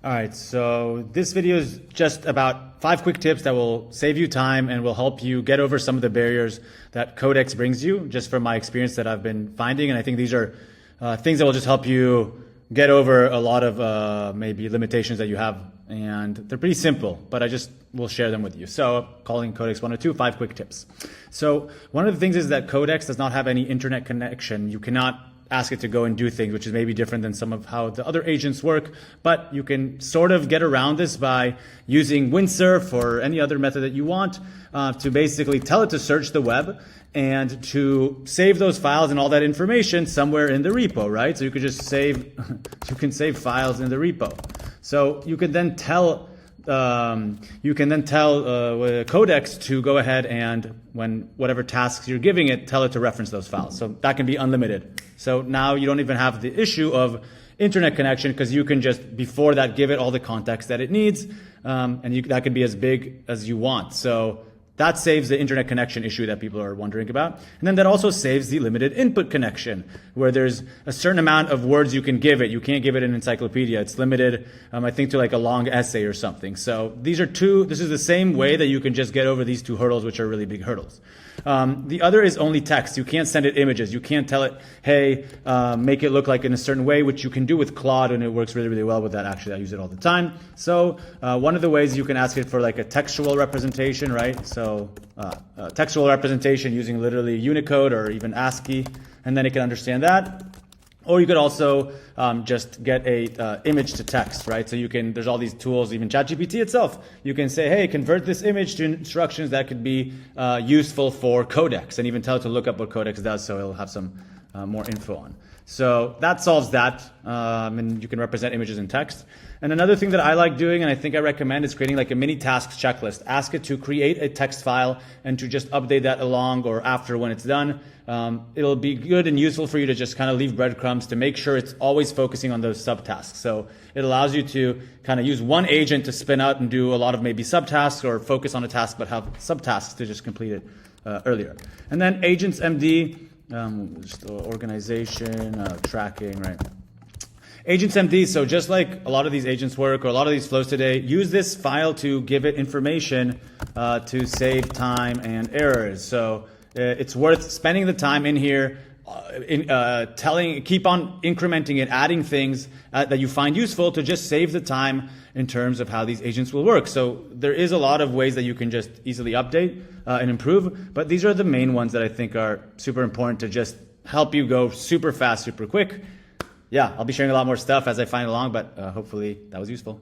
All right, so this video is just about 5 quick tips that will save you time and will help you get over some of the barriers that Codex brings you, just from my experience that I've been finding. And I think these are things that will just help you get over a lot of maybe limitations that you have. And they're pretty simple, but I just will share them with you. So calling Codex 102, 5 quick tips. So one of the things is that Codex does not have any internet connection. You cannot ask it to go and do things, which is maybe different than some of how the other agents work, but you can sort of get around this by using Windsurf or any other method that you want to basically tell it to search the web and to save those files and all that information somewhere in the repo, right? So you could just save, you can save files in the repo. So you can then tell Codex to go ahead and, when whatever tasks you're giving it, tell it to reference those files. So that can be unlimited. So now you don't even have the issue of internet connection, because you can just, before that, give it all the context that it needs, and that can be as big as you want. So that saves the internet connection issue that people are wondering about. And then that also saves the limited input connection, where there's a certain amount of words you can give it. You can't give it an encyclopedia. It's limited, I think, to like a long essay or something. So this is the same way that you can just get over these 2 hurdles, which are really big hurdles. The other is only text. You can't send it images. You can't tell it, hey, make it look like in a certain way, which you can do with Claude, and it works really, really well with that. Actually, I use it all the time. So one of the ways you can ask it for like a textual representation, right? So textual representation using literally Unicode or even ASCII, and then it can understand that. Or you could also just get a image to text, right? So you can, there's all these tools, even ChatGPT itself. You can say, hey, convert this image to instructions that could be useful for Codex, and even tell it to look up what Codex does, so it'll have some more info on. So that solves that, and you can represent images in text. And another thing that I like doing, and I think I recommend, is creating like a mini tasks checklist. Ask it to create a text file and to just update that along or after when it's done. It'll be good and useful for you to just kind of leave breadcrumbs to make sure it's always focusing on those subtasks. So it allows you to kind of use one agent to spin out and do a lot of maybe subtasks, or focus on a task but have subtasks to just complete it earlier. And then agents MD, just organization, tracking, right? Agents MD, so just like a lot of these agents work, or a lot of these flows today, use this file to give it information to save time and errors. So it's worth spending the time in here, keep on incrementing it, adding things that you find useful to just save the time in terms of how these agents will work. So there is a lot of ways that you can just easily update and improve, but these are the main ones that I think are super important to just help you go super fast, super quick. Yeah, I'll be sharing a lot more stuff as I find along, but hopefully that was useful.